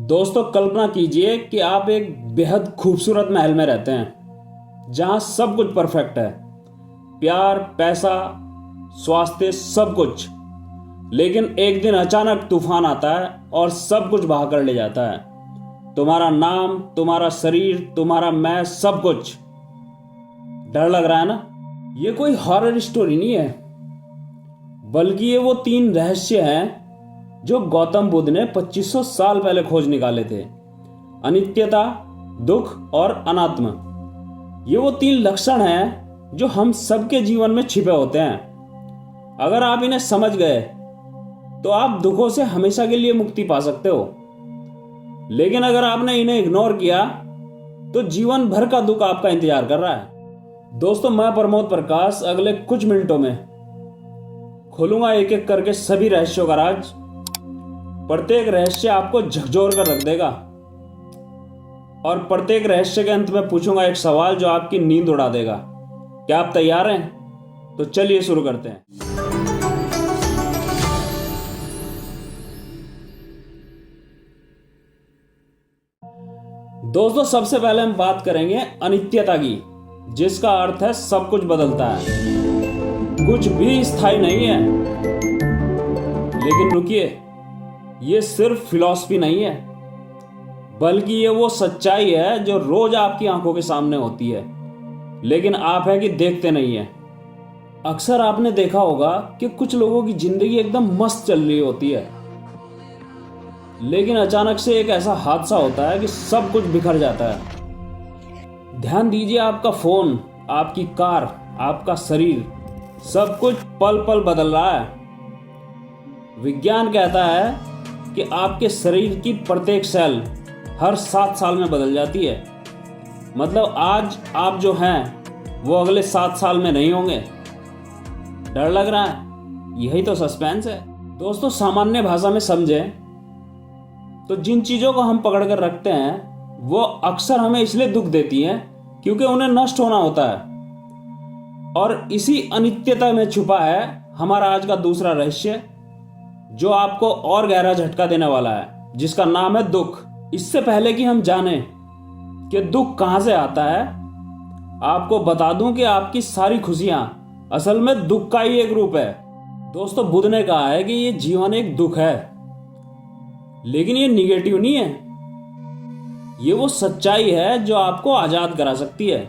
दोस्तों कल्पना कीजिए कि आप एक बेहद खूबसूरत महल में रहते हैं जहां सब कुछ परफेक्ट है। प्यार, पैसा, स्वास्थ्य, सब कुछ। लेकिन एक दिन अचानक तूफान आता है और सब कुछ बहा कर ले जाता है। तुम्हारा नाम, तुम्हारा शरीर, तुम्हारा मैं, सब कुछ। डर लग रहा है ना? ये कोई हॉरर स्टोरी नहीं है, बल्कि ये वो 3 रहस्य हैं जो गौतम बुद्ध ने 2500 साल पहले खोज निकाले थे। अनित्यता, दुख और अनात्म। ये वो 3 लक्षण हैं जो हम सबके जीवन में छिपे होते हैं। अगर आप इन्हें समझ गए तो आप दुखों से हमेशा के लिए मुक्ति पा सकते हो। लेकिन अगर आपने इन्हें इग्नोर किया तो जीवन भर का दुख आपका इंतजार कर रहा है। दोस्तों, मैं प्रमोद प्रकाश अगले कुछ मिनटों में खोलूंगा एक एक करके सभी रहस्यों का राज। प्रत्येक रहस्य आपको झकझोर कर रख देगा और प्रत्येक रहस्य के अंत में पूछूंगा एक सवाल जो आपकी नींद उड़ा देगा। क्या आप तैयार हैं? तो चलिए शुरू करते हैं। दोस्तों, सबसे पहले हम बात करेंगे अनित्यता की, जिसका अर्थ है सब कुछ बदलता है, कुछ भी स्थायी नहीं है। लेकिन रुकिए, ये सिर्फ फिलॉसफी नहीं है, बल्कि ये वो सच्चाई है जो रोज आपकी आंखों के सामने होती है, लेकिन आप है कि देखते नहीं है। अक्सर आपने देखा होगा कि कुछ लोगों की जिंदगी एकदम मस्त चल रही होती है, लेकिन अचानक से एक ऐसा हादसा होता है कि सब कुछ बिखर जाता है। ध्यान दीजिए, आपका फोन, आपकी कार, आपका शरीर, सब कुछ पल पल बदल रहा है। विज्ञान कहता है कि आपके शरीर की प्रत्येक सेल हर 7 साल में बदल जाती है। मतलब आज आप जो हैं वो अगले 7 साल में नहीं होंगे। डर लग रहा है? यही तो सस्पेंस है। दोस्तों, सामान्य भाषा में समझें तो जिन चीज़ों को हम पकड़ कर रखते हैं वो अक्सर हमें इसलिए दुख देती हैं क्योंकि उन्हें नष्ट होना होता है। और इसी अनित्यता में छुपा है हमारा आज का दूसरा रहस्य, जो आपको और गहरा झटका देने वाला है, जिसका नाम है दुख। इससे पहले कि हम जानें कि दुख कहां से आता है, आपको बता दूं कि आपकी सारी खुशियां असल में दुख का ही एक रूप है। दोस्तों, बुद्ध ने कहा है कि ये जीवन एक दुख है, लेकिन ये निगेटिव नहीं है। ये वो सच्चाई है जो आपको आजाद करा सकती है।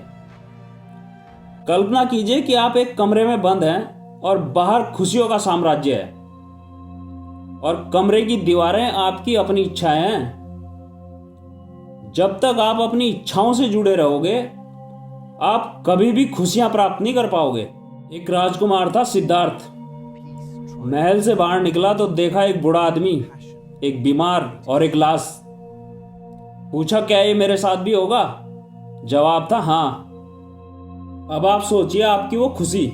कल्पना कीजिए कि आप एक कमरे में बंद हैं और बाहर खुशियों का साम्राज्य है, और कमरे की दीवारें आपकी अपनी इच्छाएं हैं। जब तक आप अपनी इच्छाओं से जुड़े रहोगे, आप कभी भी खुशियां प्राप्त नहीं कर पाओगे। एक राजकुमार था, सिद्धार्थ। महल से बाहर निकला तो देखा एक बूढ़ा आदमी, एक बीमार और एक लाश। पूछा, क्या ये मेरे साथ भी होगा? जवाब था, हाँ। अब आप सोचिए, आपकी वो खुशी,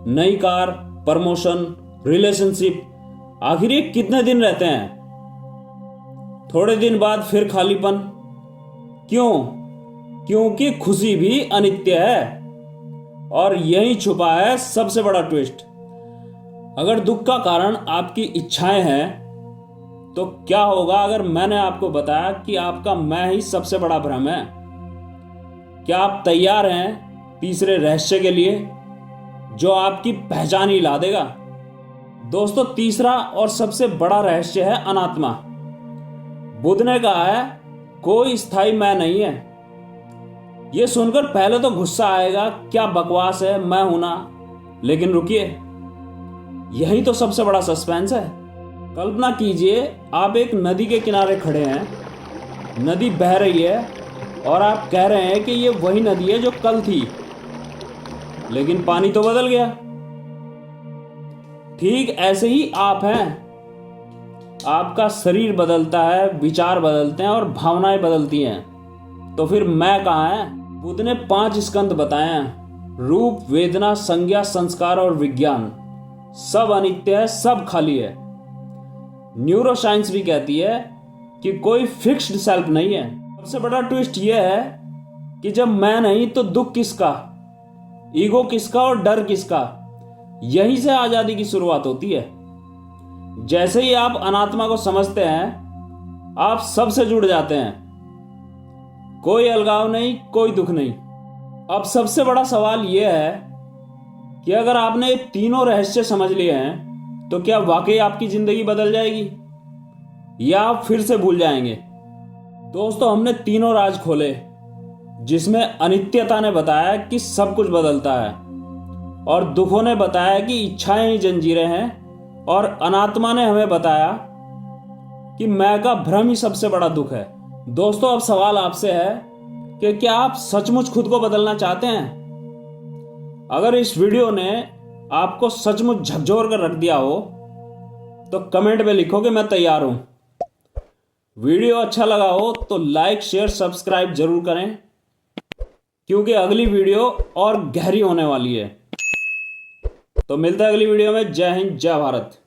नई कार, प्रमोशन, रिलेशनशिप, आखिर ये कितने दिन रहते हैं? थोड़े दिन बाद फिर खालीपन। क्यों? क्योंकि खुशी भी अनित्य है। और यही छुपा है सबसे बड़ा ट्विस्ट। अगर दुख का कारण आपकी इच्छाएं हैं, तो क्या होगा अगर मैंने आपको बताया कि आपका मैं ही सबसे बड़ा भ्रम है? क्या आप तैयार हैं तीसरे रहस्य के लिए, जो आपकी पहचान ही ला देगा? दोस्तों, तीसरा और सबसे बड़ा रहस्य है अनात्मा। बुद्ध ने कहा है कोई स्थायी मैं नहीं है। यह सुनकर पहले तो गुस्सा आएगा, क्या बकवास है, मैं हूं ना। लेकिन रुकिए, यही तो सबसे बड़ा सस्पेंस है। कल्पना कीजिए, आप एक नदी के किनारे खड़े हैं। नदी बह रही है और आप कह रहे हैं कि यह वही नदी है जो कल थी, लेकिन पानी तो बदल गया। ठीक ऐसे ही आप हैं। आपका शरीर बदलता है, विचार बदलते हैं और भावनाएं बदलती हैं। तो फिर मैं कहाँ है? बुद्ध ने 5 स्कंद बताए हैं। रूप, वेदना, संज्ञा, संस्कार और विज्ञान। सब अनित्य है, सब खाली है। न्यूरोसाइंस भी कहती है कि कोई फिक्स्ड सेल्फ नहीं है। सबसे बड़ा ट्विस्ट यह है कि जब मैं नहीं तो दुख किसका, ईगो किसका और डर किसका? यहीं से आजादी की शुरुआत होती है। जैसे ही आप अनात्मा को समझते हैं, आप सबसे जुड़ जाते हैं। कोई अलगाव नहीं, कोई दुख नहीं। अब सबसे बड़ा सवाल यह है कि अगर आपने ये तीनों रहस्य समझ लिए हैं तो क्या वाकई आपकी जिंदगी बदल जाएगी या आप फिर से भूल जाएंगे। दोस्तों, हमने तीनों राज खोले, जिसमें अनित्यता ने बताया कि सब कुछ बदलता है, और दुखों ने बताया कि इच्छाएं ही जंजीरें हैं, और अनात्मा ने हमें बताया कि मैं का भ्रम ही सबसे बड़ा दुख है। दोस्तों, अब सवाल आपसे है कि क्या आप सचमुच खुद को बदलना चाहते हैं? अगर इस वीडियो ने आपको सचमुच झकझोर कर रख दिया हो तो कमेंट में लिखो कि मैं तैयार हूं। वीडियो अच्छा लगा हो तो लाइक, शेयर, सब्सक्राइब जरूर करें, क्योंकि अगली वीडियो और गहरी होने वाली है। तो मिलता है अगली वीडियो में। जय हिंद, जय भारत।